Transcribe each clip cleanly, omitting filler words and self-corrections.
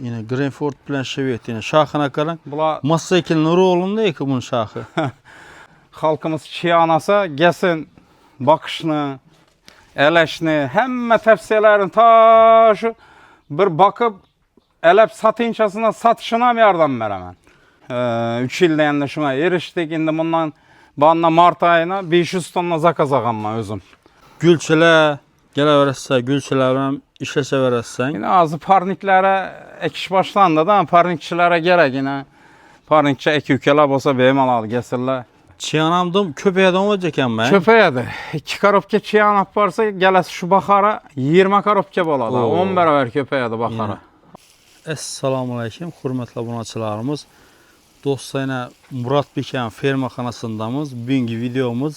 Yine Greenford bilen Chevette yine şahına kalan. Bula Masakil Nuroğlu'nda ki bunun şahı. halkımız çiyanasa gelsin bakışını, eleşini, hemme tepsiyelerin ta şu bir bakıp elep satınçasına satışına mı yardım veremem. 3 ilde yani şuna eriştik. Şimdi bundan bana Mart ayına 500 tonna zakaz ağamma özüm. Gülçele gele verese, gülçelerden işlese veresen. Yine azı parniklere ekiş başlandı da parnikçilere gerek yine. Parnikçi ek yükeler olsa benim alalı getirler. Çiyanamdım köpeğe de olacak ben. Köpeğe de 2 karopke çiyanap varsa gelesi şu bakara 20 karopke boladı. 10 beraber köpeğe de bakara. Esselamu Aleyküm, hürmetli abunatçılarımız. Dostlarına Murat Biken fermaxanasındamız. Bugünkü videomuz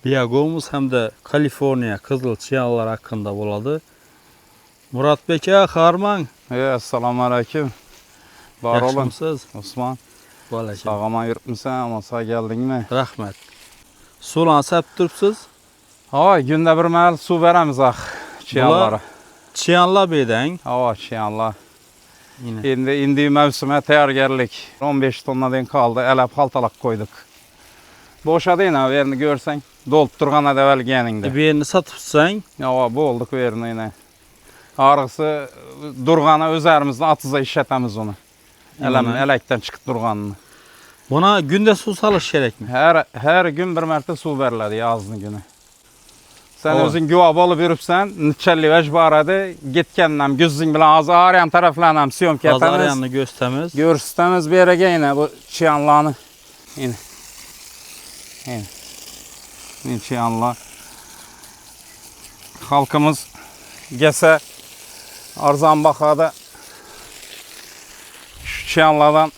Biyagomuz hem de Kaliforniya Kızıl Çıyalılar hakkında boladı. Murat Beke, Harman. Esselamu Aleyküm. Var olun. Yaxşımısınız? Osman. Aleyküm. Sağama yırtmışsın ama sağ geldin mi? Rahmet. Sulan səp durubsuz. Hava günde bir məhəl su veremiz çiyanlara. Çıyanla beydən. Hava çiyanlar. Yine. İndi mevsime teyargerlik. 15 tonnadan kaldı. Elep haltalak koyduk. Boşa değil ha verini görsen. Dolup durğana evvel geninde. Bir yerini satıbsan. Hava bu olduk verini yine. Ağrısı durğana özerimizden atıza işletemiz onu. Elekten çıkıp durğanını. Buna günde su salış gerek mi? Her gün bir mərtə su verirler yazını günü. Sen O. özün güvab olup yürüpsen, nitçəlli vəc baradı, getkəndən güzün bilen azı ağrıyan taraflarından siyom Azar ketemiz. yanını göstəmiz. Görsütemiz bir yere yine bu çiyanlarını. Yine. Yine çiyanlar. Halkımız gelse arzan bakada şu çiyanlardan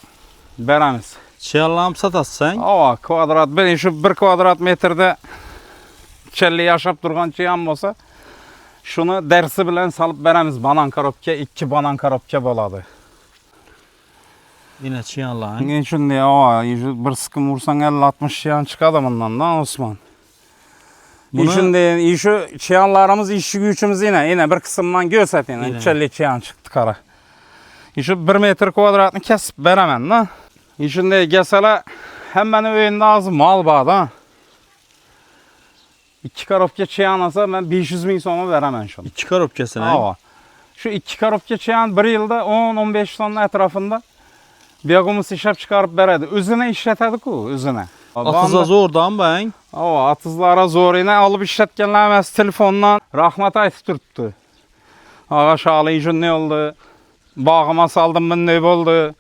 beremiz. Çıyanlarımı satatsan. Ava kvadrat, şu 1 kvadrat metrede çelli yaşap durgan çiyan olsa şunu dersi bilen salıp beremiz banan karopke, 2 banan karopke boladı. Yine çıyanların. Şimdi ava bir sıkım vursan 50-60 çiyan çıkadı bundan da Osman. Şimdi şu çiyanlarımız işi gücümüz yine bir kısımdan göset yine. Çelli çiyan çıktı kara. Şu 1 metre kvadratını kesip beremem da. Şimdi gesele hemen öyünde azı mal bağda. 2 karopke çiyan alsa ben 500 bin sonra veremem şunu. 2 karopkesine. Ava. Şu 2 karopke çiyan bir yılda 10-15 tonla etrafında Biyagomuz işlep çıkarıp beredi. Özüne işletedik o, özüne. Atıza zordan ben. Ava, atızlara zor yine alıp işletkenlemez telefondan rahmet aytı tuttu. Ağaç ağlayıcı ne oldu? Bağıma saldım ben ne oldu?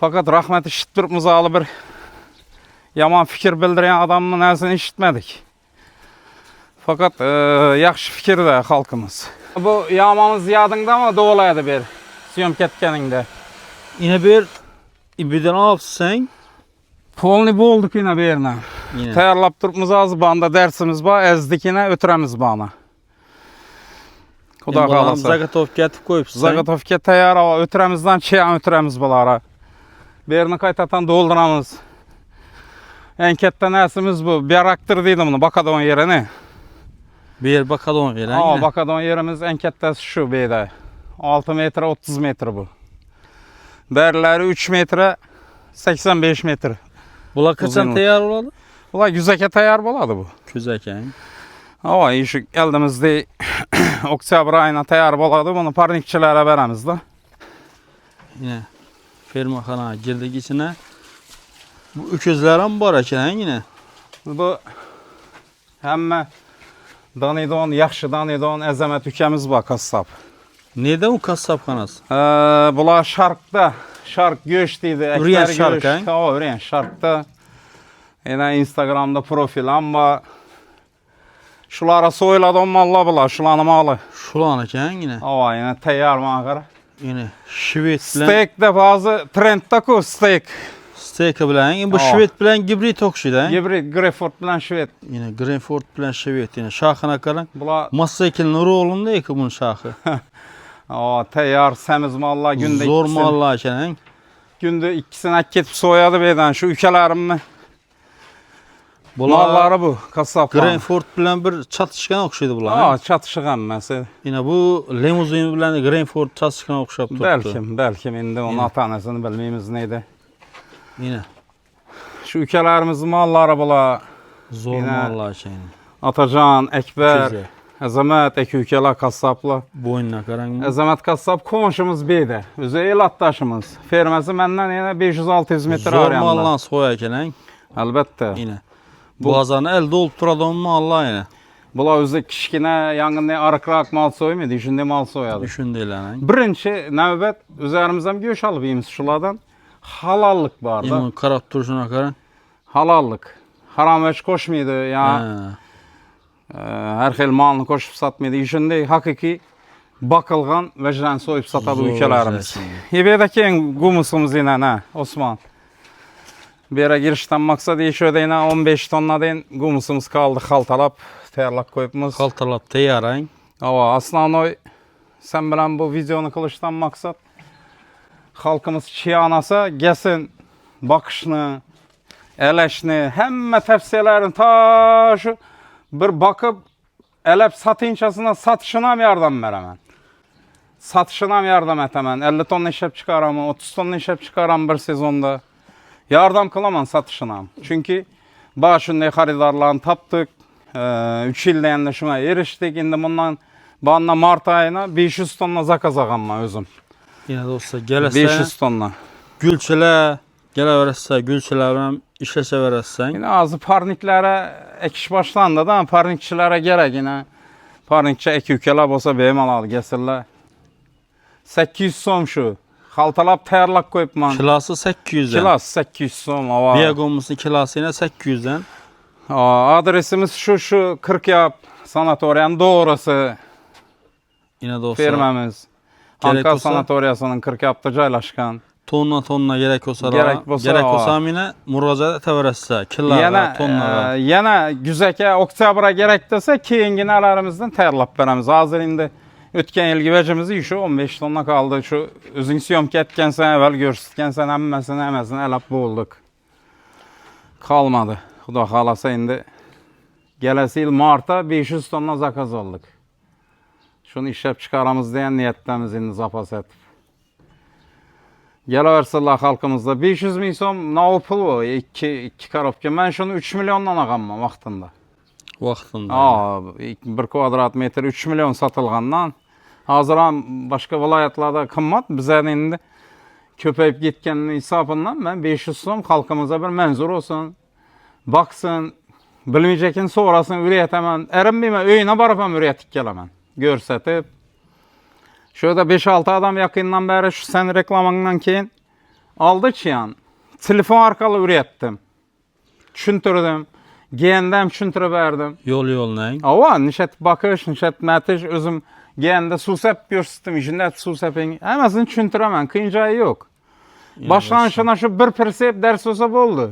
Fakat rahmet işittirip muzalı bir yaman fikir bildiren adamın nesini işitmedik. Fakat yaxşı fikir de halkımız. Bu yağmamız yadında mı doğulaydı bir siyom ketkeninde? Yine birden alsan. Polni bu olduk yine birine. Yine. Tayarlap durupmuz az banda dersimiz var, ezdik yine ötüremiz bana. Kuda kalasa. Zagatov getib koyupsan. Zagotovke tayar ama ötüremizden çiyan ötüremiz bulara. Birini kaytatan dolduramız. Enkette nesimiz bu. Bir aktır deydim bunu Bakadon yerine. Bir bakadon yere. Ama Bakadon yerimiz enkettesi şu beyde. 6 metre 30 metre bu. Derleri 3 metre 85 metre. Bula kaçan tayar oladı? Ula güzeke tayar boladı bu. Güzeken. Ama işi eldimizde oktyabr ayına tayar boladı. Bunu parnikçilere veremiz de. Yine fermaxana girdik içine. Bu öküzlere mi var yine? Bu hemme Danidon, yaxşı Danidon əzəmət ükəmiz var kassab. Neden o kasapxanası? Bunlar şarkda, şark göçtüydü. Üreyen şark ha? O üreyen şarkda. Yine Instagram'da profilim var. Şulara soyladı onlarla bunlar, şulanı malı. Şulanıken yine. Ava yine teyyar mağara. Yine şivet bilen. Steak de bazı trendde ku steak. Steak bilen. Bu şivet bilen gibrit okşidan. Gibrit, Greyford bilen şivet. Yine Greenford bilen şivet yine. Şahına kalan. Bunlar Masakil Nuroğlu'nda ki bunun şahı. ava teyyar, semiz mallar günde Zor mallar eken. Günde ikisini ak ketip soyadı beyden şu ülkelerimle. Malları bu kasaplar. Greenford bilen bir çatışkan okşaydı bular. Aa, çatışıq əmməsi. Yine bu limuzin bilen Greenford çatışkan okşap tuttu. Belki indi onun Yine. atanasını bilməyimiz neydi. Yine Şu ülkələrimizin malları bula. zor Yine. mallar şeyini. Atacan, Ekber, Güzel. Əzəmət, Əkülkələr kassapla. Boynuna karan. Əzəmət kassap komşumuz beydi. Özü el atdaşımız. Ferməsi məndən yenə 500-600 metr Zor arayanda. mallan soyarken Əlbəttə. yine. Boğazanı elde olup duradan mallar yine. Bula özü kişkinə, yanğında arıqraq mal soymuyor, düşündüğü mal soyadı. Düşündüler. Birinci növbət üzerimizden göç alıp yiyimiz şuladan. Halallıq var da. Yemin karap turşuna karan. Halallıq. Haram heç koşmaydı ya. Ha. Her xil malını koşup satmaydı. Düşündüğü hakiki bakılğan vecdən soyup satadı Zor ülkelerimiz. vecdən. Ebedeki en gumusumuz yine ne Osman? Bir yere girişten maksat şöyle yine 15 tonna deyin gumusumuz kaldı haltalap terlak koyupmuz. Kaltalap teyarayın. Ama aslan sen bilen bu videonu kılıçtan maksat halkımız çiyanasa gelsin bakışını, eleşini, hemme tefsirlerin ta şu bir bakıp elep satınçasına satışına mı yardım veremem? Satışına mı yardım etemem? 50 ton işlep çıkaramam, 30 ton işlep çıkaram bir sezonda. Yardım kılamam satışına. Çünkü başında xaridarlarını taptık. 3 ilde şuna eriştik. Şimdi bundan bana Mart ayına 500 tonla zakaz ağamma özüm. Yine de olsa gelese 500 tonla. gülçele gele verese gülçelerden işlese veresen. Yine azı parniklere ekiş başlandı da parnikçilere gerek yine. Parnikçi ek ülkeler olsa benim alalı gesirler. 800 som şu. Haltalap terlak koyup man. Kilası 800'den. Kilas 800 som. Biyagomusun kilası yine 800'den. Adresimiz şu 40 yap sanatoriyanın doğrusu Yine de olsa firmamız. Gerek Ankara olsa- sanatoriyasının 40 yaptı caylaşkan. tonla gerek olsa Gerek olsa- yine müracaat verese killara Yana tonlara. yana güzeke oktyabra gerek dese keyinginələrimizdən tərlap verəmiz. Hazır indi ötken yıl givəcimizi şu 15 tonna kaldı. Şu özün siyomka etkənsən, əvvəl görsütkənsən, əmməsin, əlap boğulduk. Kalmadı. Xuda xalasa indi gələsi il Mart'a 500 tonna zakaz olduk. Şunu işləp çıkaramız deyən niyyətləmiz indi zapas etib. Gələ halkımızda 500 min som ne pul o? 2 karobka. Ben şunu 3 milyondan ağamma vaxtında. Vaxtında. Bir kvadrat metr 3 milyon satılğandan hazıran başka vilayetlarda kımmat bizə indi köpəyib getkənin hesabından ben 500 som halkımıza bir mənzur olsun. Baksın, bilmeyecekin sonrasını ürəyət hemen. Erinmeyme, öyünə barıp hem ürəyətik gələmən. Görsətib. Şöyle 5-6 adam yakından beri şu sen reklamından keyin aldı çiyan. Telefon arkalı ürettim. Çüntürdüm. Giyendem çüntürü verdim. Yol neyin? Ava nişet bakış, nişet metiş özüm giyende susep görsüttüm. İçinde susepin. Hemesin çüntüremen. Kıyıncayı yok. Başlanışına şu bir persep ders olsa oldu.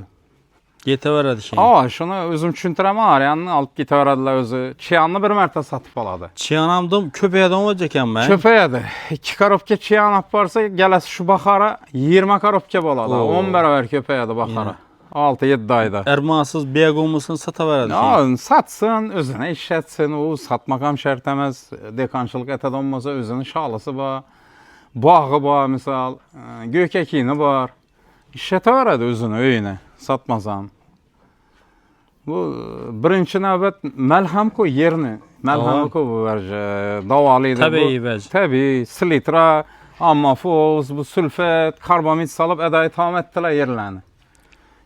Yete veredi şey. Ava şunu özüm çüntüreme arayanını alıp gitaradiler özü. Çiyanlı bir mərtə satıp aladı. Çiyanamdım köpeğe adam olacakam ben. Köpeğe de 2 karobka çiyan aparsa gələsi şu baxara 20 karobka boladı. Oo. 10 bərabər köpeğe de baxara. 6-7 ayda. Ermansız biyagomusun sata veredi şey. Ya, satsın, özünə işlətsin, o satmaqam şərtəməz, dekançılıq ətəd olmasa özünün şalısı var, bağı var, misal, gökəkini var. İşlətə verədi özünü, öyünə, satmasan. Bu birinci növbət məlhəm koy yerini. Məlhəm koy bu vercə, davalıydı. Təbii vəc. Təbii, silitra, ammofoz, bu sülfət, karbamid salıb ədayı tam etdilər yerlərini.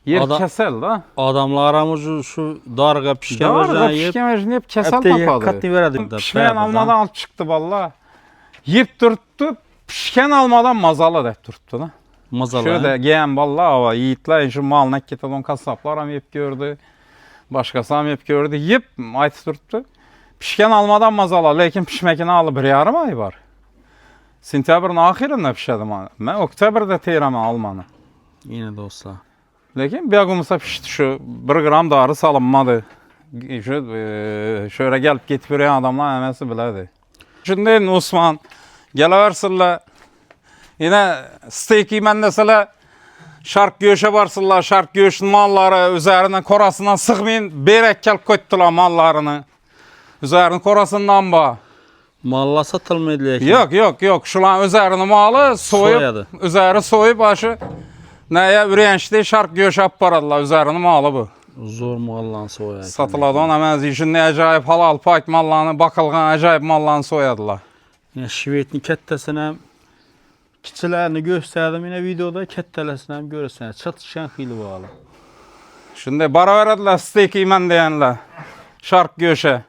Yer kəsəl da. Adamlar aramızı şu darğa pişken Darğa vereceğini yiyip pişken vereceğini hep kəsəl Hətta tapadı. katni verədik də. Pişmeyen almadan alıp çıktı valla. Yiyip durttu, pişken almadan mazalı da durttu da. Mazalı. Şöyle giyen valla hava yiğitler şu malına gitadon kasaplar ham yiyip gördü. Başkası ham yiyip gördü. Yiyip ayet durttu. Pişken almadan mazalı. Lakin pişmekini alıp bir yarım ay var. Sentyabrın ahirinde pişedim. Ben oktyabırda teyreme almanı. Yine de olsa. Lakin biagumusa pişti şu 1 gram darı salınmadı. Şöyle gelip gitip yürüyen adamlar emesi biledi. Şimdi Osman geliversinler. Yine steak yemen deseler Şark göğüşe varsınlar, şark göğüşün malları üzerine korasından sıkmayın, berek kelip köttüler mallarını. Üzerine korasından ba. Malla satılmaydı. Yok. Şulan üzerine malı soyup, Soyadı. üzeri soyup başı neye ürençli şark göğüşe yaparadılar. Üzerine malı bu. Zor mallan soya. Satıladı ona menzişin ne acayip halal pak mallarını, bakılgan acayip mallarını soyadılar. Yine Şivet'in kettesine kiçilerini gösterdim yine videoda kettelesine hem görürsen çatışan hili bağlı. Şimdi bara verediler steak yemen diyenler. Şark göğüşe.